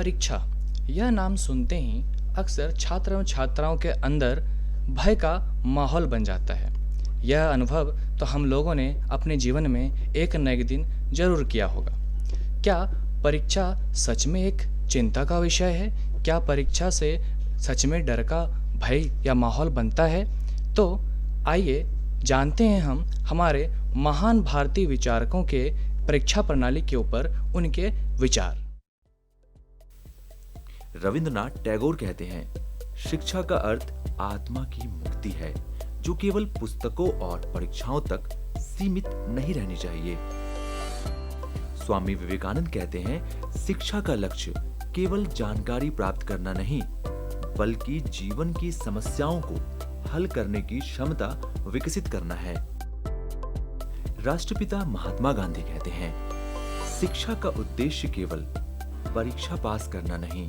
परीक्षा, यह नाम सुनते ही अक्सर छात्र एवं छात्राओं के अंदर भय का माहौल बन जाता है। यह अनुभव तो हम लोगों ने अपने जीवन में एक न एक दिन जरूर किया होगा। क्या परीक्षा सच में एक चिंता का विषय है? क्या परीक्षा से सच में डर का भय या माहौल बनता है? तो आइए जानते हैं हम हमारे महान भारतीय विचारकों के परीक्षा प्रणाली के ऊपर उनके विचार। रविंद्रनाथ टैगोर कहते हैं, शिक्षा का अर्थ आत्मा की मुक्ति है, जो केवल पुस्तकों और परीक्षाओं तक सीमित नहीं रहनी चाहिए। स्वामी विवेकानंद कहते हैं, शिक्षा का लक्ष्य केवल जानकारी प्राप्त करना नहीं, बल्कि जीवन की समस्याओं को हल करने की क्षमता विकसित करना है। राष्ट्रपिता महात्मा गांधी कहते हैं, शिक्षा का उद्देश्य केवल परीक्षा पास करना नहीं,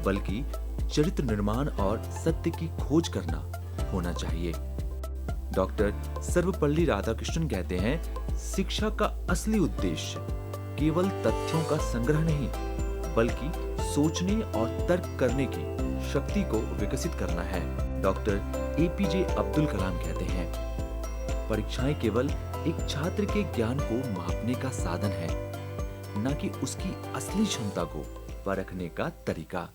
बल्कि चरित्र निर्माण और सत्य की खोज करना होना चाहिए। डॉक्टर सर्वपल्ली राधाकृष्णन कहते हैं, शिक्षा का असली उद्देश्य केवल तथ्यों का संग्रह नहीं, बल्कि सोचने और तर्क करने की शक्ति को विकसित करना है। डॉक्टर एपीजे अब्दुल कलाम कहते हैं, परीक्षाएं केवल एक छात्र के ज्ञान को मापने का साधन है, न कि उसकी असली क्षमता को परखने का तरीका।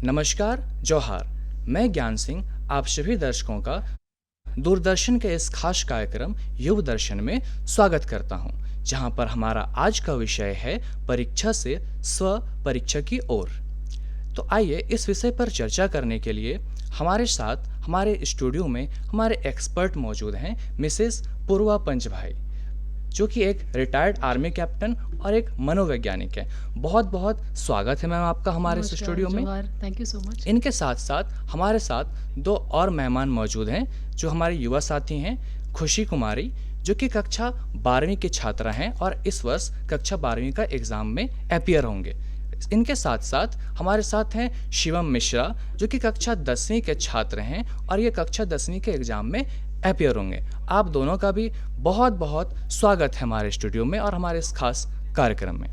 नमस्कार, जोहार। मैं ज्ञान सिंह आप सभी दर्शकों का दूरदर्शन के इस खास कार्यक्रम युव दर्शन में स्वागत करता हूं, जहां पर हमारा आज का विषय है परीक्षा से स्व परीक्षा की ओर। तो आइए इस विषय पर चर्चा करने के लिए हमारे साथ हमारे स्टूडियो में हमारे एक्सपर्ट मौजूद हैं, मिसेस पूर्वा पंच भाई, जो कि एक रिटायर्ड आर्मी कैप्टन और एक मनोवैज्ञानिक है। बहुत बहुत स्वागत है मैम आपका हमारे इस स्टूडियो में। Thank you so much. इनके साथ साथ हमारे साथ दो और मेहमान मौजूद हैं, जो हमारे युवा साथी हैं। खुशी कुमारी, जो कि कक्षा 12वीं के छात्रा हैं और इस वर्ष कक्षा 12वीं का एग्जाम में अपीयर होंगे। इनके साथ साथ हमारे साथ हैं शिवम मिश्रा, जो कि कक्षा 10वीं के छात्र हैं और ये कक्षा 10वीं के एग्जाम में अपीयर होंगे। आप दोनों का भी बहुत बहुत स्वागत है हमारे स्टूडियो में और हमारे इस खास कार्यक्रम में।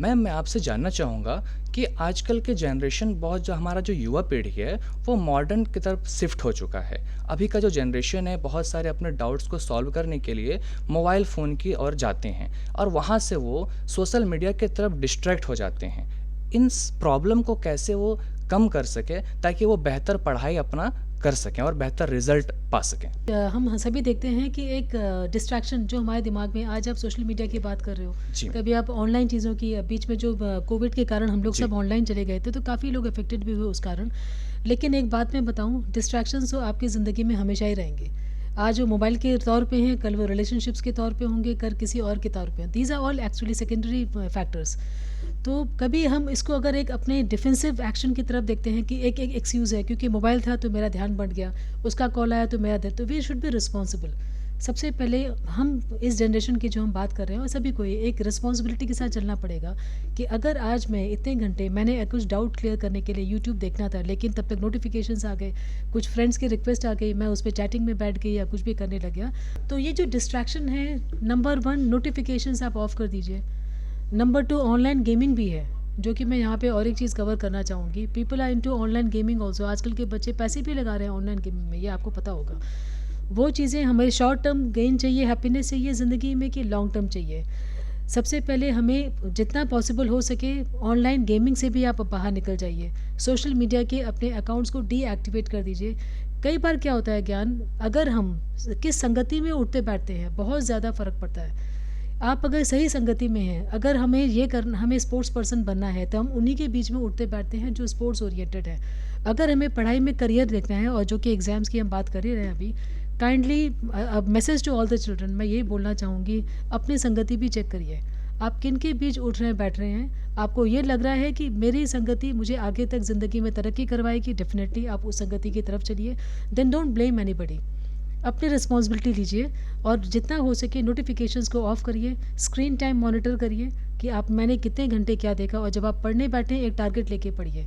मैम, मैं आपसे जानना चाहूँगा कि आजकल के जनरेशन जो हमारा जो युवा पीढ़ी है वो मॉडर्न की तरफ शिफ्ट हो चुका है। अभी का जो जनरेशन है बहुत सारे अपने डाउट्स को सॉल्व करने के लिए मोबाइल फ़ोन की ओर जाते हैं और वहाँ से वो सोशल मीडिया की तरफ डिस्ट्रैक्ट हो जाते हैं। इन प्रॉब्लम को कैसे वो कम कर सके ताकि वो बेहतर पढ़ाई अपना कर सकें और बेहतर रिजल्ट पा सकें? हम सभी देखते हैं कि एक डिस्ट्रैक्शन जो हमारे दिमाग में, आज आप सोशल मीडिया की बात कर रहे हो, कभी आप ऑनलाइन चीज़ों की, बीच में जो कोविड के कारण हम लोग सब ऑनलाइन चले गए थे तो काफ़ी लोग अफेक्टेड भी हुए उस कारण। लेकिन एक बात मैं बताऊं, डिस्ट्रैक्शंस तो आपकी ज़िंदगी में हमेशा ही रहेंगे। आज वो मोबाइल के तौर पे हैं, कल वो रिलेशनशिप्स के तौर पे होंगे, कल किसी और के तौर पे। These are all actually secondary factors. तो कभी हम इसको अगर एक अपने डिफेंसिव एक्शन की तरफ देखते हैं कि एक एक्सक्यूज़ है, क्योंकि मोबाइल था तो मेरा ध्यान बढ़ गया, उसका कॉल आया तो मेरा तो वी शुड बी रिस्पॉन्सिबल। सबसे पहले हम इस जनरेशन की जो हम बात कर रहे हैं और सभी को एक रिस्पॉन्सिबिलिटी के साथ चलना पड़ेगा कि अगर आज मैं इतने घंटे, मैंने कुछ डाउट क्लियर करने के लिए यूट्यूब देखना था, लेकिन तब तक नोटिफिकेशंस आ गए, कुछ फ्रेंड्स की रिक्वेस्ट आ गई, मैं उस पर चैटिंग में बैठ गई या कुछ भी करने लग गया। तो ये जो डिस्ट्रैक्शन है, नंबर 1 नोटिफिकेशंस आप ऑफ कर दीजिए। नंबर 2 ऑनलाइन गेमिंग भी है, जो कि मैं यहाँ पे और एक चीज़ कवर करना चाहूँगी। People are into online gaming also. आजकल के बच्चे पैसे भी लगा रहे हैं ऑनलाइन गेमिंग में, ये आपको पता होगा। वो चीज़ें हमें शॉर्ट टर्म गेन चाहिए, हैप्पीनेस चाहिए ज़िंदगी में, कि लॉन्ग टर्म चाहिए। सबसे पहले हमें जितना पॉसिबल हो सके ऑनलाइन गेमिंग से भी आप बाहर निकल जाइए। सोशल मीडिया के अपने अकाउंट्स को डीएक्टिवेट कर दीजिए। कई बार क्या होता है ज्ञान, अगर हम किस संगति में उठते बैठते हैं बहुत ज़्यादा फ़र्क पड़ता है। आप अगर सही संगति में हैं, अगर हमें स्पोर्ट्स पर्सन बनना है तो हम उन्हीं के बीच में उठते बैठते हैं जो स्पोर्ट्स ओरिएंटेड है। अगर हमें पढ़ाई में करियर देखना है, और जो कि एग्ज़ाम्स की हम बात कर ही रहे हैं अभी, kindly message to all the children, मैं ये बोलना चाहूँगी, अपनी संगति भी चेक करिए। आप किन के बीच उठ रहे हैं, बैठ रहे हैं। आपको ये लग रहा है कि मेरी संगति मुझे आगे तक ज़िंदगी में तरक्की करवाएगी, डेफिनेटली आप उस संगति की तरफ चलिए। Then don't blame anybody. अपनी रिस्पॉन्सिबिलिटी लीजिए और जितना हो सके नोटिफिकेशंस को ऑफ करिए, स्क्रीन टाइम मॉनिटर करिए कि मैंने कितने घंटे क्या देखा, और जब आप पढ़ने बैठें एक टारगेट लेके पढ़िए।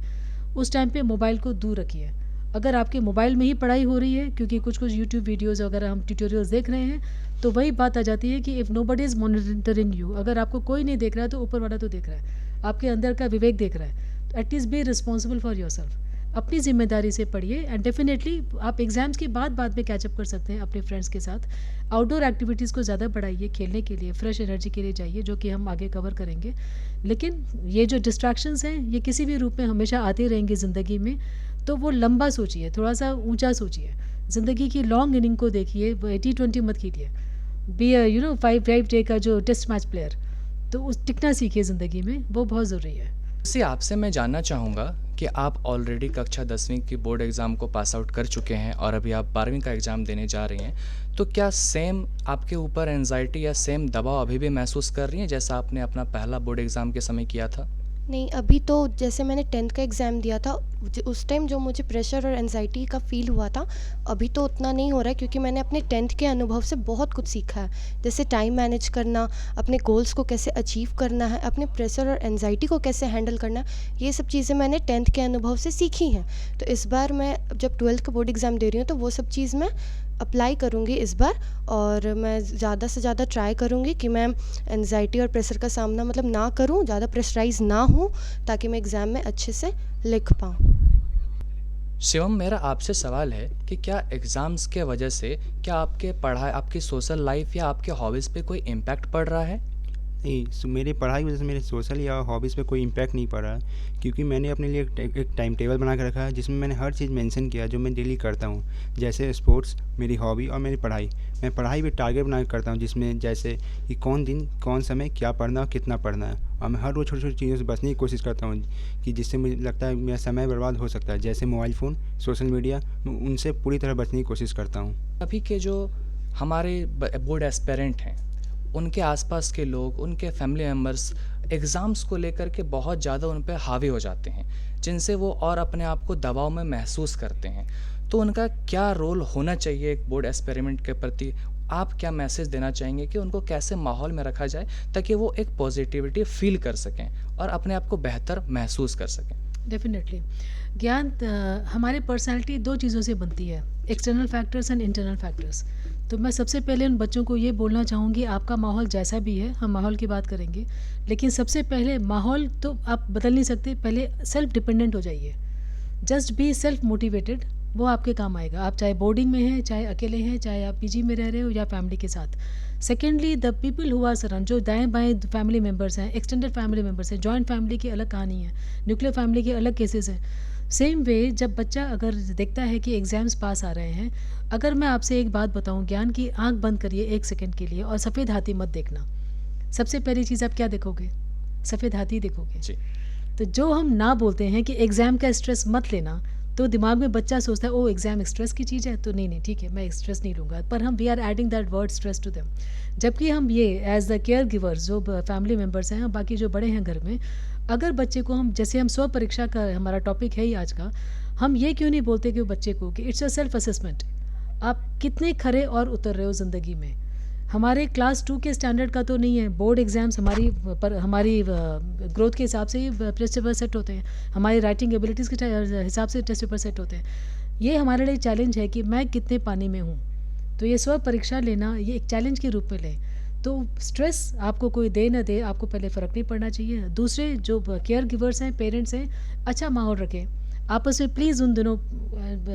उस टाइम पे मोबाइल को दूर रखिए। अगर आपके मोबाइल में ही पढ़ाई हो रही है, क्योंकि कुछ यूट्यूब वीडियोज़ वगैरह हम ट्यूटोरियल्स देख रहे हैं, तो वही बात आ जाती है कि if nobody is monitoring you, अगर आपको कोई नहीं देख रहा है तो ऊपर वाला तो देख रहा है, आपके अंदर का विवेक देख रहा है। At least be responsible for your self, अपनी ज़िम्मेदारी से पढ़िए एंड डेफिनेटली आप एग्ज़ाम्स के बाद में कैचअप कर सकते हैं अपने फ्रेंड्स के साथ। आउटडोर एक्टिविटीज़ को ज़्यादा बढ़ाइए, खेलने के लिए, फ्रेश एनर्जी के लिए जाइए, जो कि हम आगे कवर करेंगे। लेकिन ये जो डिस्ट्रैक्शंस हैं ये किसी भी रूप में हमेशा आते रहेंगे ज़िंदगी में, तो वो लंबा सोचिए, थोड़ा सा ऊंचा सोचिए, ज़िंदगी की लॉन्ग इनिंग को देखिए, 80-20 मत कीजिए। बी 5 डे का जो टेस्ट मैच प्लेयर, तो उस टिकना सीखिए ज़िंदगी में, वो बहुत ज़रूरी है। इसी आपसे मैं जानना चाहूँगा कि आप ऑलरेडी कक्षा 10वीं की बोर्ड एग्ज़ाम को पास आउट कर चुके हैं और अभी आप 12वीं का एग्ज़ाम देने जा रही हैं, तो क्या सेम आपके ऊपर एंजाइटी या सेम दबाव अभी भी महसूस कर रही हैं जैसा आपने अपना पहला बोर्ड एग्ज़ाम के समय किया था? नहीं, अभी तो जैसे मैंने 10th का एग्ज़ाम दिया था, उस टाइम जो मुझे प्रेशर और एंजाइटी का फ़ील हुआ था, अभी तो उतना नहीं हो रहा है, क्योंकि मैंने अपने 10th के अनुभव से बहुत कुछ सीखा है। जैसे टाइम मैनेज करना, अपने गोल्स को कैसे अचीव करना है, अपने प्रेशर और एंजाइटी को कैसे हैंडल करना है, ये सब चीज़ें मैंने 10th के अनुभव से सीखी हैं। तो इस बार मैं जब 12th का बोर्ड एग्ज़ाम दे रही हूँ, तो वो सब चीज़ मैं अप्लाई करूँगी इस बार, और मैं ज़्यादा से ज़्यादा ट्राई करूँगी कि मैं एंजाइटी और प्रेशर का सामना ना करूँ, ज़्यादा प्रेशराइज़ ना हूँ, ताकि मैं एग्ज़ाम में अच्छे से लिख पाऊँ। शिवम, मेरा आपसे सवाल है कि क्या एग्ज़ाम्स के वजह से क्या आपके पढ़ाई, आपकी सोशल लाइफ या आपके हॉबीज़ पे कोई इम्पैक्ट पड़ रहा है? नहीं, मेरी पढ़ाई की वजह से मेरे सोशल या हॉबीज़ पे कोई इम्पैक्ट नहीं पड़ रहा है, क्योंकि मैंने अपने लिए एक टाइम टेबल बना के रखा है, जिसमें मैंने हर चीज़ मेंशन किया जो मैं डेली करता हूँ। जैसे स्पोर्ट्स, मेरी हॉबी और मेरी पढ़ाई। मैं पढ़ाई भी टारगेट बना के करता हूँ, जिसमें जैसे कि कौन दिन कौन समय क्या पढ़ना और कितना पढ़ना है, और मैं हर रोज़ छोटी छोटी चीज़ों से बचने की कोशिश करता हूँ कि जिससे मुझे लगता है मेरा समय बर्बाद हो सकता है, जैसे मोबाइल फ़ोन, सोशल मीडिया, मैं उनसे पूरी तरह बचने की कोशिश करता हूँ। अभी के जो हमारे बोर्ड एस्पिरेंट हैं, उनके आसपास के लोग, उनके फैमिली मेम्बर्स एग्ज़ाम्स को लेकर के बहुत ज़्यादा उन पे हावी हो जाते हैं, जिनसे वो और अपने आप को दबाव में महसूस करते हैं। तो उनका क्या रोल होना चाहिए एक बोर्ड एस्पेरिमेंट के प्रति? आप क्या मैसेज देना चाहेंगे कि उनको कैसे माहौल में रखा जाए ताकि वो एक पॉजिटिविटी फील कर सकें और अपने आप को बेहतर महसूस कर सकें? डेफिनेटली ज्ञान, हमारी पर्सनालिटी दो चीज़ों से बनती है, external factors and internal factors. तो मैं सबसे पहले उन बच्चों को ये बोलना चाहूँगी, आपका माहौल जैसा भी है, हम माहौल की बात करेंगे, लेकिन सबसे पहले माहौल तो आप बदल नहीं सकते, पहले सेल्फ डिपेंडेंट हो जाइए। जस्ट बी सेल्फ मोटिवेटेड, वो आपके काम आएगा। आप चाहे बोर्डिंग में हैं, चाहे अकेले हैं, चाहे आप पीजी में रह रहे हो या फैमिली के साथ। Secondly, the people who are surround, जो दाएं बाएं फैमिली मेम्बर्स हैं, एक्सटेंडेड फैमिली मेम्बर्स हैं, जॉइंट फैमिली की अलग कहानी है, न्यूक्लियर फैमिली के अलग केसेस हैं। सेम वे जब बच्चा अगर देखता है कि एग्ज़ाम्स पास आ रहे हैं, अगर मैं आपसे एक बात बताऊं ज्ञान की, आंख बंद करिए 1 सेकंड के लिए और सफ़ेद हाथी मत देखना। सबसे पहली चीज़ आप क्या देखोगे? सफ़ेद हाथी देखोगे जी। तो जो हम ना बोलते हैं कि एग्ज़ाम का स्ट्रेस मत लेना, तो दिमाग में बच्चा सोचता है ओ एग्ज़ाम स्ट्रेस की चीज़ है, तो नहीं ठीक है, मैं स्ट्रेस नहीं लूँगा, पर हम we are adding that word stress to them. जबकि हम ये एज द केयर गिवर्स, जो फैमिली मेम्बर्स हैं, बाकी जो बड़े हैं घर में, अगर बच्चे को हम, जैसे हम स्व परीक्षा का हमारा टॉपिक है ही आज का, हम ये क्यों नहीं बोलते कि बच्चे को कि इट्स अ सेल्फ असेसमेंट, आप कितने खरे और उतर रहे हो ज़िंदगी में। हमारे क्लास 2 के स्टैंडर्ड का तो नहीं है, बोर्ड एग्ज़ाम्स हमारी ग्रोथ के हिसाब से ही टेस्ट पेपर सेट होते हैं, हमारी राइटिंग एबिलिटीज़ के हिसाब से टेस्ट पेपर सेट होते हैं। ये हमारे लिए चैलेंज है कि मैं कितने पानी में हूँ, तो ये स्व परीक्षा लेना ये एक चैलेंज के रूप में लें। तो स्ट्रेस आपको कोई दे ना दे, आपको पहले फ़र्क नहीं पड़ना चाहिए। दूसरे जो केयर गिवर्स हैं, पेरेंट्स हैं, अच्छा माहौल रखें आपस में, प्लीज़ उन दिनों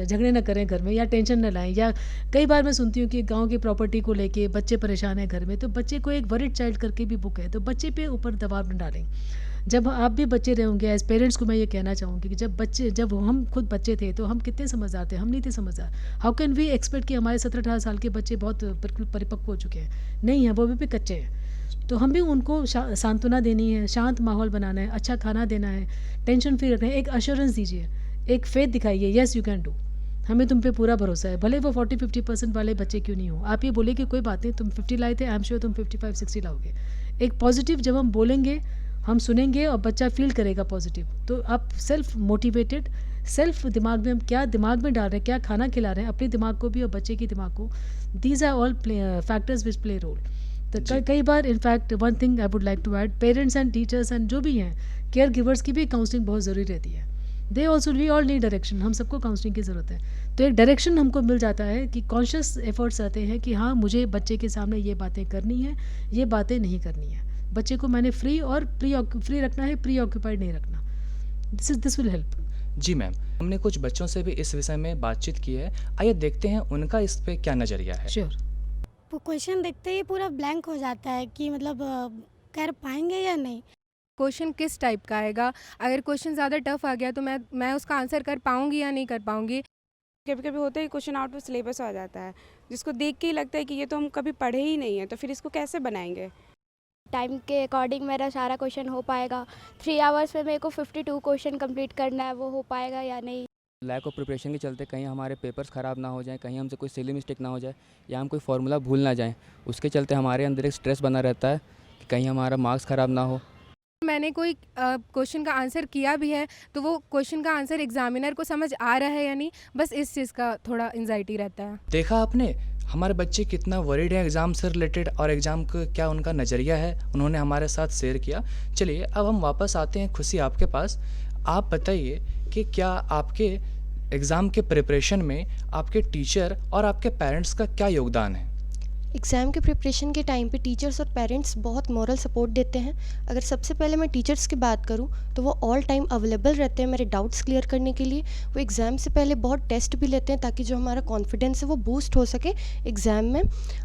झगड़े ना करें घर में या टेंशन ना लाएं। या कई बार मैं सुनती हूँ कि गांव की प्रॉपर्टी को लेके बच्चे परेशान हैं घर में, तो बच्चे को एक वरिड चाइल्ड करके भी बुक है, तो बच्चे पे ऊपर दबाव न डालें। जब आप भी बच्चे रहे होंगे, एज पेरेंट्स को मैं ये कहना चाहूँगी कि जब हम खुद बच्चे थे तो हम कितने समझदार थे, हम नहीं थे समझदार। हाउ कैन वी एक्सपेक्ट कि हमारे 17-18 साल के बच्चे बहुत बिल्कुल परिपक्व हो चुके हैं? नहीं है, वो भी कच्चे हैं। तो हम भी उनको सांत्वना देनी है, शांत माहौल बनाना है, अच्छा खाना देना है, टेंशन फ्री रखना है, एक अश्योरेंस दीजिए, एक फेथ दिखाइए, येस यू कैन डू, हमें तुम पे पूरा भरोसा है, भले वो 40-50% वाले बच्चे क्यों नहीं हो। आप ये बोले कि कोई बात नहीं, तुम 50 लाए थे, आई एम श्योर तुम 55-60 लाओगे। एक पॉजिटिव जब हम बोलेंगे, हम सुनेंगे और बच्चा फील करेगा पॉजिटिव, तो आप सेल्फ मोटिवेटेड, सेल्फ दिमाग में हम क्या दिमाग में डाल रहे हैं, क्या खाना खिला रहे हैं अपने दिमाग को भी और बच्चे के दिमाग को, these are all factors which play role. तो कई बार in fact one thing I would like to add, parents and teachers and जो भी हैं केयर गिवर्स की भी काउंसलिंग बहुत ज़रूरी रहती है। They also, we all need direction, हम सबको काउंसलिंग की ज़रूरत है। तो एक डायरेक्शन हमको मिल जाता है कि कॉन्शियस एफर्ट्स आते हैं कि हाँ मुझे बच्चे के सामने ये बातें करनी है, ये बातें नहीं करनी है। बच्चे को मैंने फ्री रखना है, प्री ऑक्यूपाइड नहीं रखना। This will help. जी मैम, हमने कुछ बच्चों से भी इस विषय में बातचीत की है। आइए देखते हैं उनका इस पे क्या नज़रिया है। श्योर। वो क्वेश्चन देखते ही पूरा ब्लैंक हो जाता है कि मतलब कर पाएंगे या नहीं। क्वेश्चन किस टाइप का आएगा, अगर क्वेश्चन ज़्यादा टफ आ गया तो मैं उसका आंसर कर पाऊँगी या नहीं कर पाऊँगी। कभी कभी होता है क्वेश्चन आउट ऑफ सिलेबस आ जाता है, जिसको देख के ही लगता है कि ये तो हम कभी पढ़े ही नहीं है, तो फिर इसको कैसे बनाएंगे। टाइम के अकॉर्डिंग मेरा सारा क्वेश्चन हो पाएगा। 3 आवर्स में मेरे को 52 क्वेश्चन कंप्लीट करना है, वो हो पाएगा या नहीं। लैक ऑफ प्रिपरेशन के चलते कहीं हमारे पेपर्स ख़राब ना हो जाएं, कहीं हमसे कोई सिली मिस्टेक ना हो जाए या हम कोई फार्मूला भूल ना जाएं, उसके चलते हमारे अंदर एक स्ट्रेस बना रहता है कि कहीं हमारा मार्क्स ख़राब ना हो। मैंने कोई क्वेश्चन का आंसर किया भी है तो वो क्वेश्चन का आंसर एग्जामिनर को समझ आ रहा है या नहीं, बस इस चीज़ का थोड़ा एंजाइटी रहता है। देखा आपने हमारे बच्चे कितना वरीड है एग्ज़ाम से रिलेटेड और एग्ज़ाम का क्या उनका नज़रिया है, उन्होंने हमारे साथ शेयर किया। चलिए अब हम वापस आते हैं खुशी आपके पास। आप बताइए कि क्या आपके एग्ज़ाम के प्रिपरेशन में आपके टीचर और आपके पेरेंट्स का क्या योगदान है? एग्ज़ाम के प्रिपरेशन के टाइम पे टीचर्स और पेरेंट्स बहुत मॉरल सपोर्ट देते हैं। अगर सबसे पहले मैं टीचर्स की बात करूँ तो वो ऑल टाइम अवेलेबल रहते हैं मेरे डाउट्स क्लियर करने के लिए। वो एग्ज़ाम से पहले बहुत टेस्ट भी लेते हैं ताकि जो हमारा कॉन्फिडेंस है वो बूस्ट हो सके एग्ज़ाम में,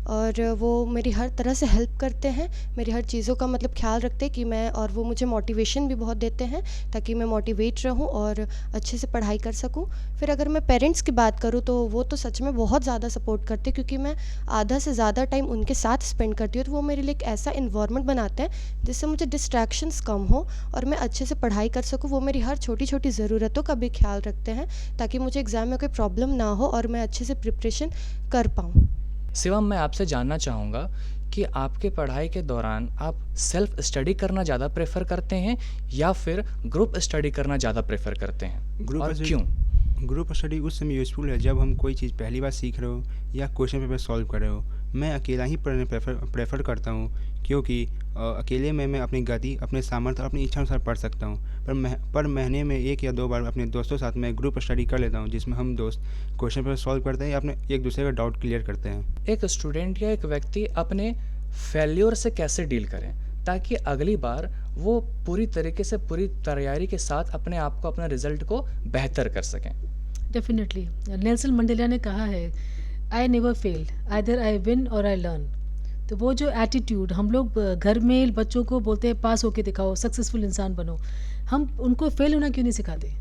और वो मेरी हर तरह से हेल्प करते हैं, मेरी हर चीज़ों का मतलब ख्याल रखते हैं कि मैं, और वो मुझे मोटिवेशन भी बहुत देते हैं ताकि मैं मोटिवेट रहूँ और अच्छे से पढ़ाई कर सकूँ। फिर अगर मैं पेरेंट्स की बात करूँ तो वो तो सच में बहुत ज़्यादा सपोर्ट करते हैं, क्योंकि मैं आधा से ज़्यादा टाइम उनके साथ स्पेंड करती हूँ, तो वो मेरे लिए एक ऐसा इन्वायरमेंट बनाते हैं जिससे मुझे डिस्ट्रैक्शंस कम हो और मैं अच्छे से पढ़ाई कर सकूँ। वो मेरी हर छोटी छोटी ज़रूरतों का भी ख्याल रखते हैं ताकि मुझे एग्ज़ाम में कोई प्रॉब्लम ना हो और मैं अच्छे से प्रिपरेशन कर पाऊँ। शिवम, मैं आपसे जानना चाहूँगा कि आपके पढ़ाई के दौरान आप सेल्फ स्टडी करना ज़्यादा प्रेफर करते हैं या फिर ग्रुप स्टडी करना ज़्यादा प्रेफर करते हैं, और क्यों? ग्रुप स्टडी उस समय यूज़फुल है जब हम कोई चीज़ पहली बार सीख रहे हो या क्वेश्चन पेपर सॉल्व कर रहे हो। मैं अकेला ही पढ़ने प्रेफर करता हूँ, क्योंकि अकेले में मैं अपनी गति, अपने सामर्थ्य और अपनी इच्छा अनुसार पढ़ सकता हूँ। पर महीने में 1 या 2 बार अपने दोस्तों के साथ मैं ग्रुप स्टडी कर लेता हूँ, जिसमें हम दोस्त क्वेश्चन पेपर सॉल्व करते हैं या अपने एक दूसरे का डाउट क्लियर करते हैं। एक स्टूडेंट या एक व्यक्ति अपने फेल्योर से कैसे डील करें ताकि अगली बार वो पूरी तरीके से, पूरी तैयारी के साथ अपने आप को, अपना रिजल्ट को बेहतर कर सकें? डेफिनेटली नेल्सन मंडेला ने कहा है, I never fail, either I win और आई लर्न। तो वो जो एटीट्यूड हम लोग घर में बच्चों को बोलते हैं पास होके दिखाओ, सक्सेसफुल इंसान बनो, हम उनको फेल होना क्यों नहीं सिखाते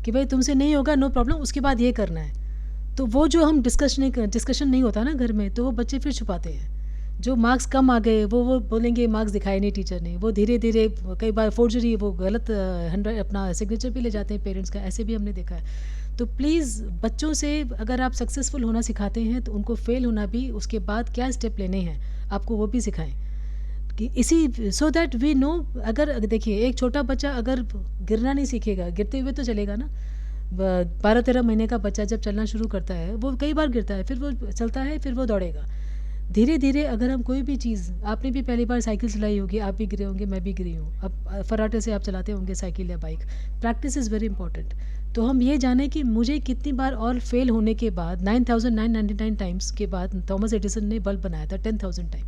कि भाई तुमसे नहीं होगा, नो प्रॉब्लम, उसके बाद ये करना है। तो वो जो हम डिस्कशन नहीं होता ना घर में, तो वो बच्चे फिर छुपाते हैं। जो मार्क्स कम आ गए वो बोलेंगे मार्क्स दिखाए नहीं टीचर ने, वो धीरे धीरे कई बार फोर्जरी, वो गलत अपना सिग्नेचर भी ले जाते हैं पेरेंट्स का, ऐसे भी हमने देखा है। तो प्लीज़ बच्चों से अगर आप सक्सेसफुल होना सिखाते हैं तो उनको फेल होना भी, उसके बाद क्या स्टेप लेने हैं आपको वो भी सिखाएं, कि इसी सो दैट वी नो। अगर देखिए एक छोटा बच्चा अगर गिरना नहीं सीखेगा, गिरते हुए तो चलेगा ना। 12-13 महीने का बच्चा जब चलना शुरू करता है वो कई बार गिरता है, फिर वो चलता है, फिर वो दौड़ेगा। धीरे धीरे अगर हम कोई भी चीज़, आपने भी पहली बार साइकिल चलाई होगी, आप भी गिरे होंगे, मैं भी गिरी हूँ, अब फराटे से आप चलाते होंगे साइकिल या bike. Practice is very important. तो हम ये जानें कि मुझे कितनी बार और फेल होने के बाद 9999 टाइम्स के बाद थॉमस एडिसन ने बल्ब बनाया था 10,000 टाइम।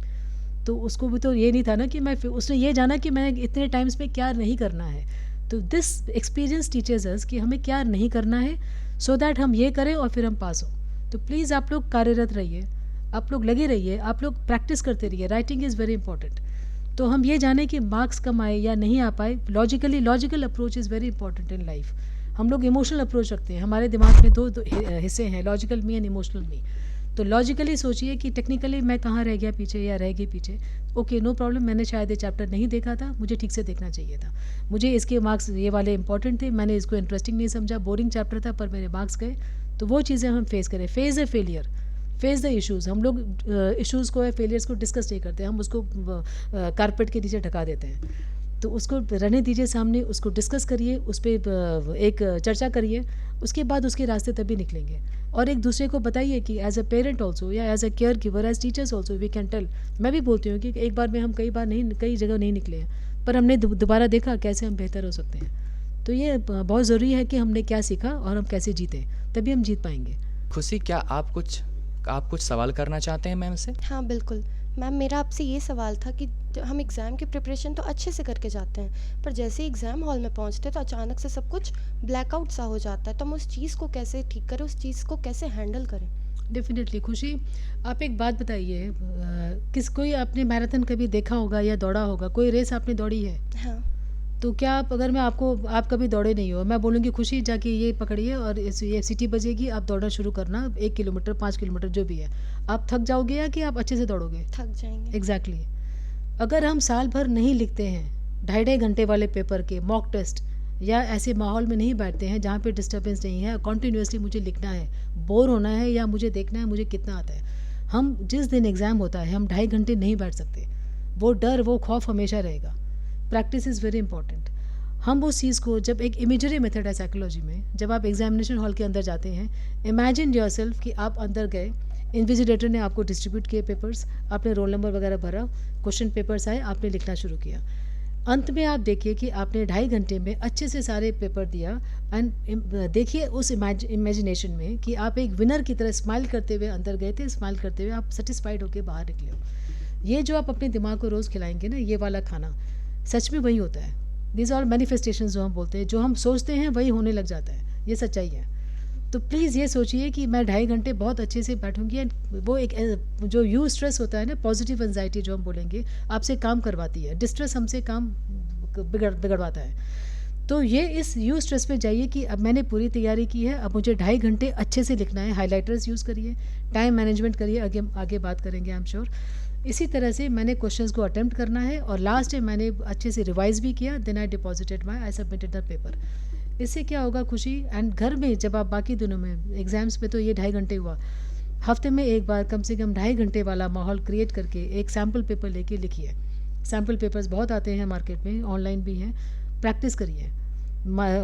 तो उसको भी तो ये नहीं था ना कि उसने ये जाना कि मैं इतने टाइम्स में क्या नहीं करना है। तो दिस एक्सपीरियंस टीचर्स अस कि हमें क्या नहीं करना है, सो दैट हम ये करें और फिर हम पास हो। तो प्लीज़ आप लोग कार्यरत रहिए, आप लोग लगे रहिए, आप लोग प्रैक्टिस करते रहिए। Writing is very important. तो हम ये जाने कि मार्क्स कम आए या नहीं आ पाए, logical approach is very important in life. हम लोग इमोशनल अप्रोच रखते हैं, हमारे दिमाग में दो हिस्से हैं, लॉजिकल मी एंड इमोशनल मी। तो लॉजिकली सोचिए कि टेक्निकली मैं कहाँ रह गया पीछे या रह गई पीछे, ओके नो प्रॉब्लम, मैंने शायद ये चैप्टर नहीं देखा था, मुझे ठीक से देखना चाहिए था, मुझे इसके मार्क्स ये वाले इंपॉर्टेंट थे, मैंने इसको इंटरेस्टिंग नहीं समझा, बोरिंग चैप्टर था पर मेरे मार्क्स गए। तो वो चीज़ें हम फेस करें। Face the failure, face the issues. हम लोग इश्यूज़ को या फेलियर्स को डिस्कस नहीं करते, हम उसको कारपेट के नीचे ढका देते हैं। तो उसको रहने दीजिए सामने, उसको डिस्कस करिए, उस पर एक चर्चा करिए, उसके बाद उसके रास्ते तभी निकलेंगे। और एक दूसरे को बताइए कि एज अ पेरेंट ऑल्सो या as a caregiver, as teachers also we can tell. मैं भी बोलती हूँ कि एक बार में हम कई जगह नहीं निकले हैं, पर हमने दोबारा देखा कैसे हम बेहतर हो सकते हैं। तो ये बहुत ज़रूरी है कि हमने क्या सीखा और हम कैसे जीते, तभी हम जीत पाएंगे। खुशी, क्या आप कुछ सवाल करना चाहते हैं मैम से? हाँ बिल्कुल मैम, मेरा आपसे ये सवाल था कि हम एग्ज़ाम की प्रिपरेशन तो अच्छे से करके जाते हैं, पर जैसे ही एग्ज़ाम हॉल में पहुंचते तो अचानक से सब कुछ ब्लैकआउट सा हो जाता है। तो हम उस चीज़ को कैसे ठीक करें, उस चीज़ को कैसे हैंडल करें? डेफिनेटली खुशी, आप एक बात बताइए, किस कोई आपने मैराथन कभी देखा होगा या दौड़ा होगा, कोई रेस आपने दौड़ी है? हाँ। तो क्या आप, अगर मैं आपको, आप कभी दौड़े नहीं हो, मैं बोलूँगी खुशी जाके ये पकड़िए और ये सीटी बजेगी, आप दौड़ना शुरू करना, 1 किलोमीटर 5 किलोमीटर जो भी है, आप थक जाओगे या कि आप अच्छे से दौड़ोगे? थक जाएंगे। एग्जैक्टली अगर हम साल भर नहीं लिखते हैं 2.5 घंटे वाले पेपर के मॉक टेस्ट, या ऐसे माहौल में नहीं बैठते हैं जहाँ पे डिस्टर्बेंस नहीं है, कॉन्टीन्यूसली मुझे लिखना है, बोर होना है या मुझे देखना है मुझे कितना आता है, हम जिस दिन एग्ज़ाम होता है हम 2.5 घंटे नहीं बैठ सकते। वो डर, वो खौफ हमेशा रहेगा। Practice is very important. हम उस चीज़ को, जब एक इमेजरी मेथड है साइकोलॉजी में, जब आप एग्जामिनेशन हॉल के अंदर जाते हैं, इमेजिन योरसेल्फ कि आप अंदर गए, इन्विजिलेटर ने आपको डिस्ट्रीब्यूट किए पेपर्स, आपने रोल नंबर वगैरह भरा, क्वेश्चन पेपर्स आए, आपने लिखना शुरू किया। अंत में आप देखिए कि आपने 2.5 घंटे में अच्छे से सारे पेपर दिया, एंड देखिए उस इमेजिनेशन में कि आप एक विनर की तरह स्माइल करते हुए अंदर गए थे, स्माइल करते हुए आप सेटिस्फाइड होकर बाहर निकले हो। ये जो आप अपने दिमाग को रोज़ खिलाएंगे ना, ये वाला खाना, सच में वही होता है। दीज आर मैनिफेस्टेशंस जो हम बोलते हैं, जो हम सोचते हैं वही होने लग जाता है, ये सच्चाई है। तो प्लीज़ ये सोचिए कि मैं 2.5 घंटे बहुत अच्छे से बैठूंगी, एंड वो एक जो यू स्ट्रेस होता है ना, पॉजिटिव एंजाइटी जो हम बोलेंगे, आपसे काम करवाती है, डिस्ट्रेस हमसे काम बिगड़वाता है। तो ये इस यू स्ट्रेस में जाइए कि अब मैंने पूरी तैयारी की है, अब मुझे 2.5 घंटे अच्छे से लिखना है, हाईलाइटर्स यूज़ करिए, टाइम मैनेजमेंट करिए, आगे बात करेंगे आई एम श्योर। इसी तरह से मैंने क्वेश्चंस को अटेम्प्ट करना है, और लास्ट में मैंने अच्छे से रिवाइज भी किया, then I deposited I submitted the paper. इससे क्या होगा खुशी, एंड घर में जब आप बाकी दिनों में, एग्ज़ाम्स में तो ये 2.5 घंटे हुआ, हफ्ते में एक बार कम से कम 2.5 घंटे वाला माहौल क्रिएट करके एक सैम्पल पेपर लेके लिखिए। सैम्पल पेपर्स बहुत आते हैं मार्केट में, ऑनलाइन भी हैं, प्रैक्टिस करिए।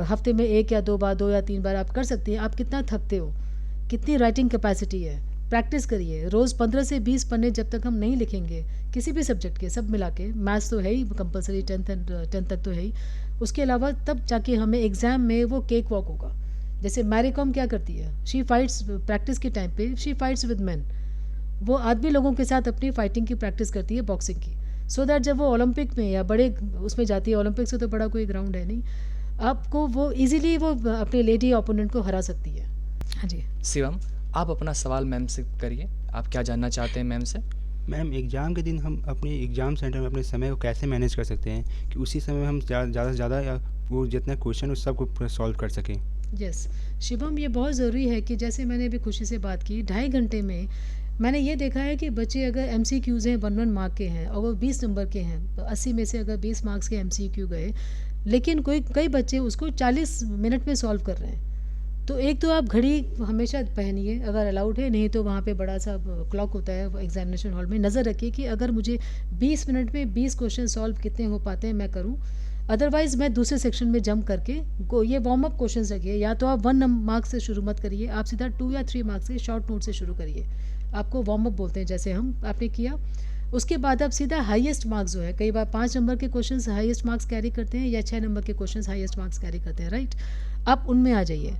हफ्ते में 1 या 2 बार, 2 या 3 बार आप कर सकते हैं। आप कितना थकते हो, कितनी राइटिंग कैपेसिटी है, प्रैक्टिस करिए। रोज़ 15 से 20 पन्ने जब तक हम नहीं लिखेंगे किसी भी सब्जेक्ट के, सब मिला के, मैथ्स तो है ही कंपलसरी, 10 तक तो है ही, उसके अलावा तब जाके हमें एग्ज़ाम में वो केक वॉक होगा। जैसे मैरी कॉम क्या करती है, शी फाइट्स प्रैक्टिस के टाइम पे, शी फाइट्स विद मैन, वो आदमी लोगों के साथ अपनी फाइटिंग की प्रैक्टिस करती है, बॉक्सिंग की, सो दैट जब वो ओलंपिक में या बड़े उसमें जाती है, ओलंपिक से तो बड़ा कोई ग्राउंड है नहीं, आपको वो इजीली वो अपने लेडी ओपोनेंट को हरा सकती है। हाँ जी शिवम, आप अपना सवाल मैम से करिए, आप क्या जानना चाहते हैं मैम से? मैम, एग्ज़ाम के दिन हम अपने एग्ज़ाम सेंटर में अपने समय को कैसे मैनेज कर सकते हैं कि उसी समय हम ज़्यादा से ज़्यादा या वो जितना क्वेश्चन उस सब को सॉल्व कर सकें? यस शिवम, ये बहुत ज़रूरी है कि जैसे मैंने अभी खुशी से बात की, 2.5 घंटे में मैंने ये देखा है कि बच्चे अगर MCQs हैं 1 मार्क के हैं और वो 20 नंबर के हैं, 80 में से अगर 20 मार्क्स के MCQ गए, लेकिन कई बच्चे उसको 40 मिनट में सॉल्व कर रहे हैं। तो एक तो आप घड़ी हमेशा पहनिए अगर अलाउड है, नहीं तो वहाँ पे बड़ा सा क्लॉक होता है एग्जामिनेशन हॉल में, नज़र रखिए कि अगर मुझे 20 मिनट में 20 क्वेश्चन सॉल्व कितने हो पाते हैं मैं करूँ, अदरवाइज़ मैं दूसरे सेक्शन में जंप करके ये वार्म अप क्वेश्चन रखिए। या तो आप 1 मार्क्स से शुरू मत करिए, आप सीधा 2 या 3 मार्क्स से शॉर्ट नोट से शुरू करिए, आपको वार्म अप बोलते हैं जैसे आपने किया। उसके बाद आप सीधा हाईएस्ट मार्क्स जो है, कई बार 5 नंबर के क्वेश्चंस हाईएस्ट मार्क्स कैरी करते हैं या 6 नंबर के क्वेश्चंस हाईएस्ट मार्क्स कैरी करते हैं, राइट? आप उनमें आ जाइए,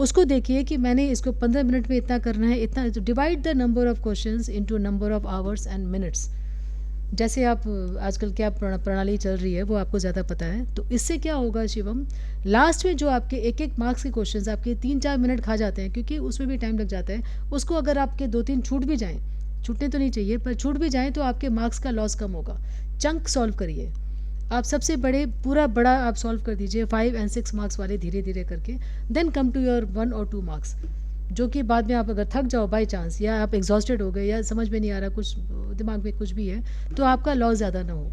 उसको देखिए कि मैंने इसको 15 मिनट में इतना करना है, इतना divide the number of questions into number of hours and minutes. जैसे आप आजकल क्या प्रणाली चल रही है वो आपको ज़्यादा पता है। तो इससे क्या होगा शिवम, लास्ट में जो आपके एक मार्क्स के क्वेश्चंस आपके 3-4 मिनट खा जाते हैं, क्योंकि उसमें भी टाइम लग जाता है, उसको अगर आपके 2-3 छूट भी जाएँ, छूटने तो नहीं चाहिए पर छूट भी जाएँ तो आपके मार्क्स का लॉस कम होगा। चंक सॉल्व करिए, आप सबसे बड़ा आप सॉल्व कर दीजिए 5 और 6 मार्क्स वाले धीरे धीरे करके, देन कम टू योर 1 और 2 मार्क्स, जो कि बाद में आप अगर थक जाओ बाय चांस या आप एग्जॉस्टेड हो गए या समझ में नहीं आ रहा, कुछ दिमाग में कुछ भी है, तो आपका लॉस ज़्यादा ना हो।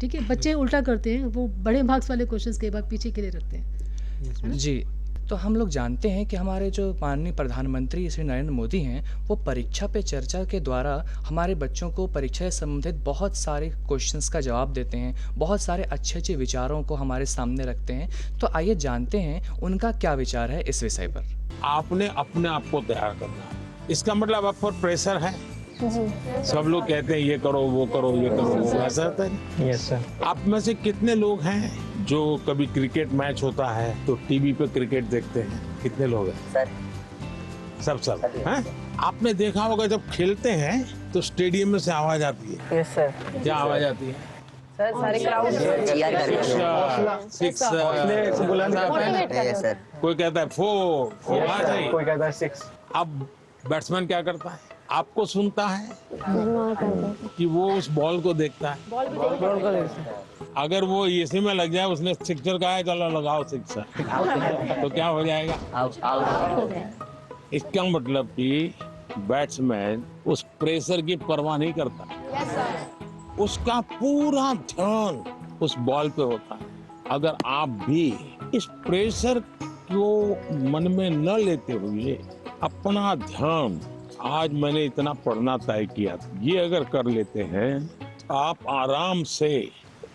ठीक है, बच्चे उल्टा करते हैं, वो बड़े मार्क्स वाले क्वेश्चंस के बाद पीछे के लिए रखते हैं। जी, तो हम लोग जानते हैं कि हमारे जो माननीय प्रधानमंत्री श्री नरेंद्र मोदी हैं, वो परीक्षा पे चर्चा के द्वारा हमारे बच्चों को परीक्षा से संबंधित बहुत सारे क्वेश्चंस का जवाब देते हैं, बहुत सारे अच्छे अच्छे विचारों को हमारे सामने रखते हैं। तो आइए जानते हैं उनका क्या विचार है इस विषय पर। आपने अपने आप को तैयार करना, इसका मतलब आप पर प्रेशर है। सब लोग कहते हैं ये करो वो करो ये करो, ऐसा होता है? Yes sir. आप में से कितने लोग हैं जो कभी क्रिकेट मैच होता है तो टीवी पे क्रिकेट देखते हैं? कितने लोग हैं? सर सब हैं? आपने देखा होगा जब खेलते हैं तो स्टेडियम में से आवाज आती है। Yes sir. क्या आवाज आती है? सर सारे क्राउड चीयर कर रहे हैं। सर कोई कहता है 4 कोई कहता है 6। अब बैट्समैन क्या करता है? आपको सुनता है कि वो उस बॉल को देखता है? बॉल को देखते हैं। अगर वो इसी में लग जाए, उसने सिक्सर कहा है, चलो लगाओ सिक्सर, तो क्या हो जाएगा? इसका मतलब कि बैट्समैन उस प्रेशर की परवाह नहीं करता। उसका पूरा ध्यान उस बॉल पे होता है। अगर आप भी इस प्रेशर को मन में न लेते हुए अपना ध्यान, आज मैंने इतना पढ़ना तय किया, ये अगर कर लेते हैं, आप आराम से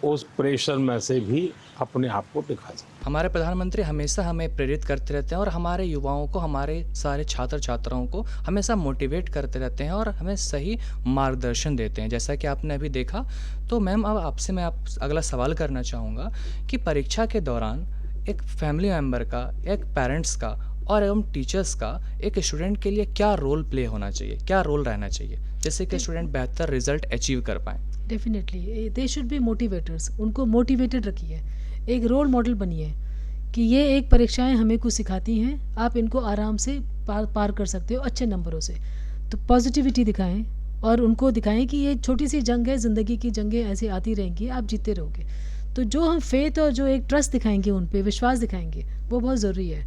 उस प्रेशर में से भी अपने आप को दिखा सकते। हमारे प्रधानमंत्री हमेशा हमें प्रेरित करते रहते हैं और हमारे युवाओं को, हमारे सारे छात्र छात्राओं को हमेशा मोटिवेट करते रहते हैं और हमें सही मार्गदर्शन देते हैं। जैसा कि आपने अभी देखा, तो मैम अब आपसे मैं अगला सवाल करना चाहूँगा कि परीक्षा के दौरान एक फैमिली मेम्बर का, एक पेरेंट्स का और एवं टीचर्स का एक स्टूडेंट के लिए क्या रोल प्ले होना चाहिए, क्या रोल रहना चाहिए, जिससे कि स्टूडेंट बेहतर रिजल्ट अचीव कर पाएँ? Definitely they should be motivators. उनको मोटिवेटेड रखिए, एक रोल मॉडल बनिए कि ये एक परीक्षाएं हमें कुछ सिखाती हैं, आप इनको आराम से पार कर सकते हो अच्छे नंबरों से। तो पॉजिटिविटी दिखाएं और उनको दिखाएं कि ये छोटी सी जंग है, ज़िंदगी की जंगें ऐसी आती रहेंगी, आप जीतते रहोगे। तो जो हम फेथ और जो एक ट्रस्ट दिखाएंगे, उन पे विश्वास दिखाएंगे, वो बहुत ज़रूरी है।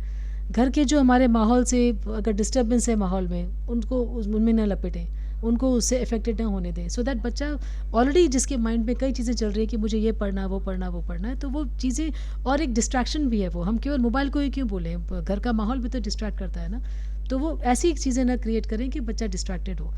घर के जो हमारे माहौल से अगर डिस्टर्बेंस है माहौल में, उनको उनमें न लपेटें, उनको उससे इफेक्टेड ना होने दें, सो दैट बच्चा ऑलरेडी जिसके माइंड में कई चीज़ें चल रही है कि मुझे ये पढ़ना, वो पढ़ना, वो पढ़ना है, तो वो चीज़ें, और एक डिस्ट्रैक्शन भी है वो, हम केवल मोबाइल को ही क्यों बोलें, घर का माहौल भी तो डिस्ट्रैक्ट करता है ना। तो वो ऐसी चीज़ें ना क्रिएट करें कि बच्चा डिस्ट्रैक्टेड हो।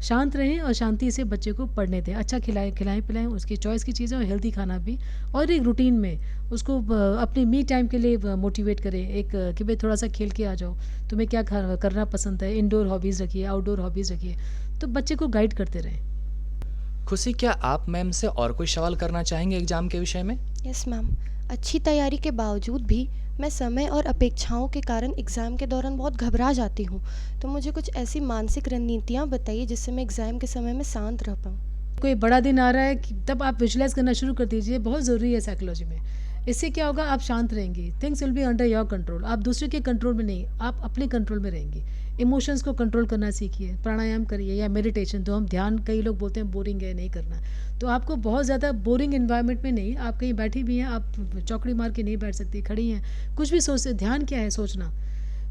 शांत रहें और शांति से बच्चे को पढ़ने दें, अच्छा खिलाएं पिलाएं, उसकी चॉइस की चीज़ें और हेल्दी खाना भी, और एक रूटीन में उसको अपने मी टाइम के लिए मोटिवेट करें, एक कि भाई थोड़ा सा खेल के आ जाओ, तुम्हें क्या करना पसंद है, इंडोर हॉबीज़ रखिए, आउटडोर हॉबीज़ रखिए, तो बच्चे को गाइड करते रहें। खुशी, क्या आप मैम से और कोई सवाल करना चाहेंगे एग्ज़ाम के विषय में? Yes ma'am. अच्छी तैयारी के बावजूद भी मैं समय और अपेक्षाओं के कारण एग्ज़ाम के दौरान बहुत घबरा जाती हूँ, तो मुझे कुछ ऐसी मानसिक रणनीतियाँ बताइए जिससे मैं एग्ज़ाम के समय में शांत रह पाऊँ। कोई बड़ा दिन आ रहा है कि तब आप विजुलाइज करना शुरू कर दीजिए, बहुत ज़रूरी है साइकोलॉजी में। इससे क्या होगा, आप शांत रहेंगे, things will be under your control, आप दूसरे के कंट्रोल में नहीं, आप अपने कंट्रोल में रहेंगे। इमोशंस को कंट्रोल करना सीखिए, प्राणायाम करिए या मेडिटेशन, तो हम ध्यान, कई लोग बोलते हैं बोरिंग है, नहीं करना, तो आपको बहुत ज़्यादा बोरिंग इन्वायरमेंट में नहीं, आप कहीं बैठी भी हैं, आप चौकड़ी मार के नहीं बैठ सकती, खड़ी हैं, कुछ भी सोचते, ध्यान क्या है, सोचना।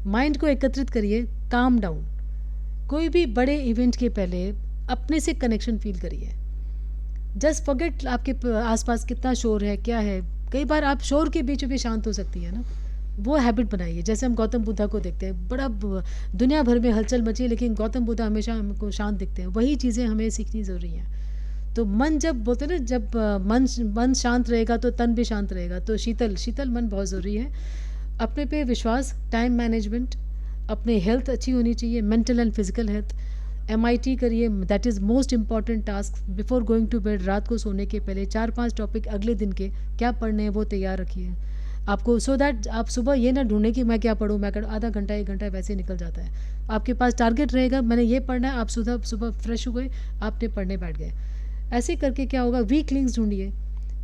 माइंड को एकत्रित करिए, काम डाउन। कोई भी बड़े इवेंट के पहले अपने से कनेक्शन फील करिए, जस्ट फॉरगेट आपके आसपास कितना शोर है, क्या है। कई बार आप शोर के बीच में भी शांत हो सकती है ना, वो हैबिट बनाइए। जैसे हम गौतम बुद्धा को देखते हैं, बड़ा दुनिया भर में हलचल मची, लेकिन गौतम बुद्धा हमेशा हमको शांत दिखते हैं। वही चीज़ें हमें सीखनी ज़रूरी हैं। तो मन, जब बोलते हैं ना, जब मन शांत रहेगा तो तन भी शांत रहेगा, तो शीतल मन बहुत ज़रूरी है। अपने पे विश्वास, टाइम मैनेजमेंट, अपने हेल्थ अच्छी होनी चाहिए, mental and physical health. MIT करिए, that is most important task before going to bed. रात को सोने के पहले 4-5 टॉपिक अगले दिन के क्या पढ़ने हैं वो तैयार रखिए आपको, सो दैट आप सुबह ये ना ढूंढें कि मैं क्या पढ़ूँ, मैं आधा घंटा 1 घंटा वैसे निकल जाता है। आपके पास टारगेट रहेगा, मैंने ये पढ़ना है, आप सुबह फ्रेश हुए, आपने पढ़ने बैठ गए। ऐसे करके क्या होगा, वीक लिंक्स ढूंढिए।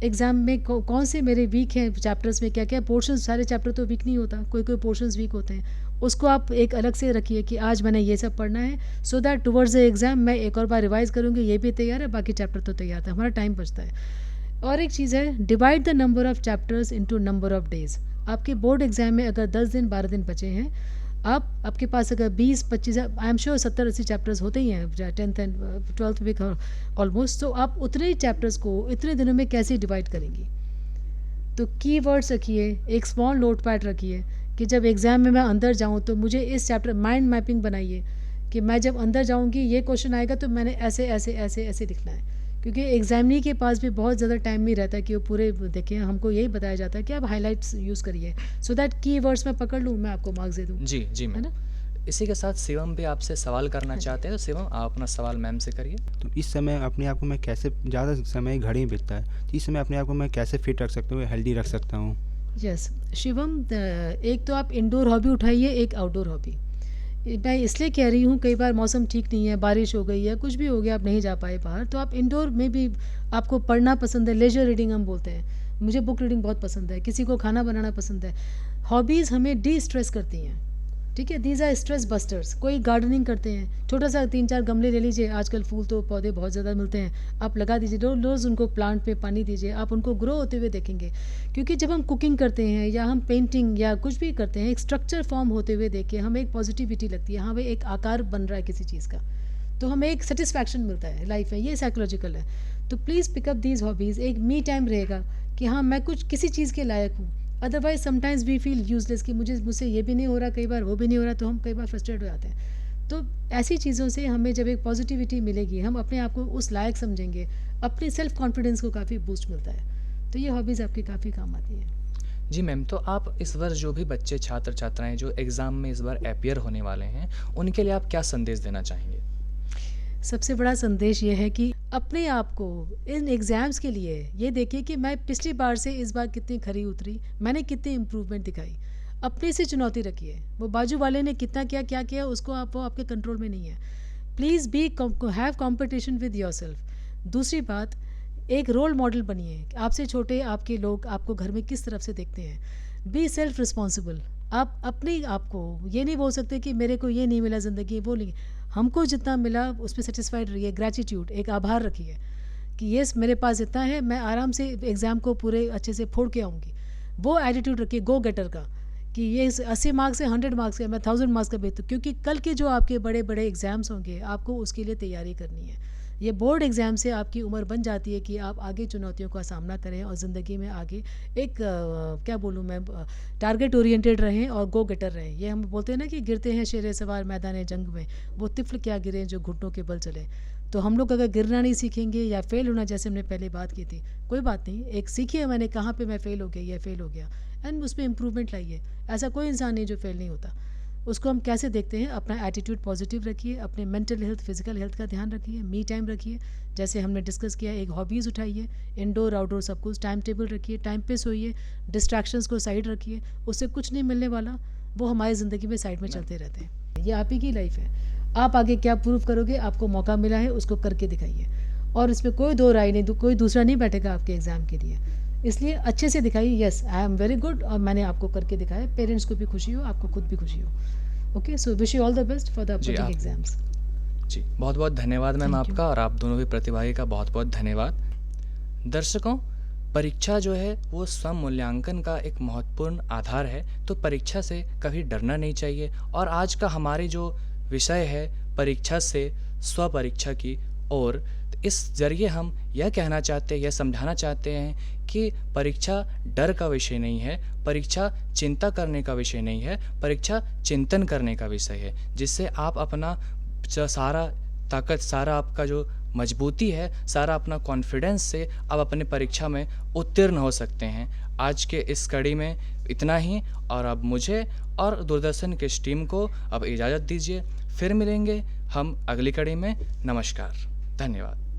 एग्ज़ाम में कौन से मेरे वीक हैं चैप्टर्स में, क्या क्या पोर्शन, सारे चैप्टर तो वीक नहीं होता, कोई पोर्शंस वीक होते हैं, उसको आप एक अलग से रखिए कि आज मैंने ये सब पढ़ना है, so that towards the exam मैं एक और बार रिवाइज़ करूँगी, ये भी तैयार है, बाकी चैप्टर तो तैयार था, हमारा टाइम बचता है। और एक चीज़ है, divide the number of chapters into number of days. आपके बोर्ड एग्ज़ाम में अगर 10 दिन 12 दिन बचे हैं, आपके पास अगर 20-25, आई एम श्योर 70-80 चैप्टर्स होते ही हैं 10th and 12th week almost, तो आप उतने ही चैप्टर्स को इतने दिनों में कैसे डिवाइड करेंगी। तो कीवर्ड्स रखिए, एक स्मॉल नोट पैड रखिए कि जब एग्ज़ाम में मैं अंदर जाऊँ तो मुझे इस चैप्टर, माइंड मैपिंग बनाइए कि मैं जब अंदर जाऊँगी, ये क्वेश्चन आएगा तो मैंने ऐसे ऐसे ऐसे ऐसे लिखना है, क्योंकि एग्जामिनी के पास भी बहुत ज़्यादा टाइम नहीं रहता कि वो पूरे देखें। हमको यही बताया जाता है कि आप हाइलाइट्स यूज़ करिए, सो दैट कीवर्ड्स मैं पकड़ लूँ, मैं आपको मार्क्स दे दूँ। जी है ना। इसी के साथ शिवम भी आपसे सवाल करना चाहते हैं, तो शिवम आप अपना सवाल मैम से करिए। तो इस समय अपने आप को मैं कैसे, ज़्यादा समय घड़ी में बीतता है, तो इस समय अपने आप को मैं कैसे फिट रख सकता हूँ, हेल्दी रख सकता हूँ? यस शिवम, एक तो आप इंडोर हॉबी उठाइए, एक आउटडोर हॉबी। मैं इसलिए कह रही हूँ, कई बार मौसम ठीक नहीं है, बारिश हो गई है, कुछ भी हो गया, आप नहीं जा पाए बाहर, तो आप इंडोर में भी, आपको पढ़ना पसंद है, लेजर रीडिंग हम बोलते हैं, मुझे बुक रीडिंग बहुत पसंद है, किसी को खाना बनाना पसंद है, हॉबीज़ हमें डी स्ट्रेस करती हैं, ठीक है, दीज आर स्ट्रेस बस्टर्स। कोई गार्डनिंग करते हैं, छोटा सा 3-4 गमले ले लीजिए, आजकल फूल तो पौधे बहुत ज़्यादा मिलते हैं, आप लगा दीजिए, रोज़ उनको प्लांट पे पानी दीजिए, आप उनको ग्रो होते हुए देखेंगे। क्योंकि जब हम कुकिंग करते हैं या हम पेंटिंग या कुछ भी करते हैं, एक स्ट्रक्चर फॉर्म होते हुए देख के हमें एक पॉजिटिविटी लगती है, हाँ भाई एक आकार बन रहा है किसी चीज़ का, तो हमें एक सेटिस्फैक्शन मिलता है लाइफ में, ये साइकोलॉजिकल है। तो प्लीज़ पिकअप दीज हॉबीज़, एक मी टाइम रहेगा कि हाँ मैं कुछ किसी चीज़ के लायक हूँ। Otherwise sometimes we feel useless कि मुझसे ये भी नहीं हो रहा, कई बार वो भी नहीं हो रहा, तो हम कई बार फ्रस्ट्रेट हो जाते हैं। तो ऐसी चीज़ों से हमें जब एक पॉजिटिविटी मिलेगी, हम अपने आप को उस लायक समझेंगे, अपने सेल्फ कॉन्फिडेंस को काफ़ी बूस्ट मिलता है। तो ये हॉबीज़ आपकी काफ़ी काम आती हैं। जी मैम, तो आप इस वर्ष जो भी बच्चे छात्र छात्राएं जो एग्ज़ाम में इस बार अपीयर होने वाले हैं, उनके लिए आप क्या संदेश देना चाहेंगे? सबसे बड़ा संदेश ये है कि अपने आप को इन एग्ज़ाम्स के लिए ये देखिए कि मैं पिछली बार से इस बार कितनी खरी उतरी, मैंने कितनी इम्प्रूवमेंट दिखाई। अपने से चुनौती रखिए, वो बाजू वाले ने कितना क्या किया उसको वो आपके कंट्रोल में नहीं है। Please be have competition with yourself. दूसरी बात, एक रोल मॉडल बनिए, आपसे छोटे आपके लोग आपको घर में किस तरफ से देखते हैं। Be self responsible. आप अपने आप को ये नहीं बोल सकते कि मेरे को ये नहीं मिला ज़िंदगी, वो नहीं, हमको जितना मिला उस पर सेटिस्फाइड रहिए। ग्रैटिट्यूड, एक आभार रखिए कि ये मेरे पास इतना है, मैं आराम से एग्ज़ाम को पूरे अच्छे से फोड़ के आऊँगी। वो एटीट्यूड रखिए गो गेटर का, कि ये 80 मार्क्स से 100 मार्क्स का, मैं 1000 मार्क्स का बेहतर, क्योंकि कल के जो आपके बड़े बड़े एग्ज़ाम्स होंगे आपको उसके लिए तैयारी करनी है। ये बोर्ड एग्ज़ाम से आपकी उम्र बन जाती है कि आप आगे चुनौतियों का सामना करें और ज़िंदगी में आगे एक क्या बोलूँ मैं, टारगेट ओरिएंटेड रहें और गो गेटर रहें। ये हम बोलते हैं ना कि गिरते हैं शेर सवार मैदान जंग में, वो तिफल क्या गिरे जो घुटनों के बल चले। तो हम लोग अगर गिरना नहीं सीखेंगे या फेल होना, जैसे हमने पहले बात की थी, कोई बात नहीं, एक सीखिए मैंने कहाँ पे मैं फ़ेल हो गया, ये फ़ेल हो गया, एंड उस पर इम्प्रूवमेंट लाइए। ऐसा कोई इंसान नहीं जो फेल नहीं होता। उसको हम कैसे देखते हैं, अपना एटीट्यूड पॉजिटिव रखिए, अपने मेंटल हेल्थ फिजिकल हेल्थ का ध्यान रखिए, मी टाइम रखिए, जैसे हमने डिस्कस किया, एक हॉबीज़ उठाइए, इंडोर आउटडोर सब कुछ, टाइम टेबल रखिए, टाइम पे सोइए, डिस्ट्रैक्शंस को साइड रखिए, उससे कुछ नहीं मिलने वाला, वो हमारी ज़िंदगी में साइड में चलते रहते हैं। ये आप ही की लाइफ है, आप आगे क्या प्रूव करोगे, आपको मौका मिला है उसको करके दिखाइए, और इसमें कोई दो राय नहीं, कोई दूसरा नहीं बैठेगा आपके एग्ज़ाम के लिए, इसलिए अच्छे से दिखाइए, yes I am very good, और मैंने आपको करके दिखाया, पेरेंट्स को भी खुशी हो, आपको खुद भी खुशी हो। Okay, so wish you all the best for the upcoming exams. जी बहुत बहुत धन्यवाद मैम आपका, और आप दोनों भी प्रतिभागी का बहुत बहुत धन्यवाद। दर्शकों, परीक्षा जो है वो स्व मूल्यांकन का एक महत्वपूर्ण आधार है, तो परीक्षा से कभी डरना नहीं चाहिए। और आज का हमारे जो विषय है परीक्षा से स्व परीक्षा की ओर, इस जरिए हम यह कहना चाहते हैं, यह समझाना चाहते हैं कि परीक्षा डर का विषय नहीं है, परीक्षा चिंता करने का विषय नहीं है, परीक्षा चिंतन करने का विषय है, जिससे आप अपना जो सारा ताकत, सारा आपका जो मजबूती है, सारा अपना कॉन्फिडेंस से आप अपने परीक्षा में उत्तीर्ण हो सकते हैं। आज के इस कड़ी में इतना ही, और अब मुझे और दूरदर्शन के इस टीम को अब इजाज़त दीजिए। फिर मिलेंगे हम अगली कड़ी में। नमस्कार, धन्यवाद।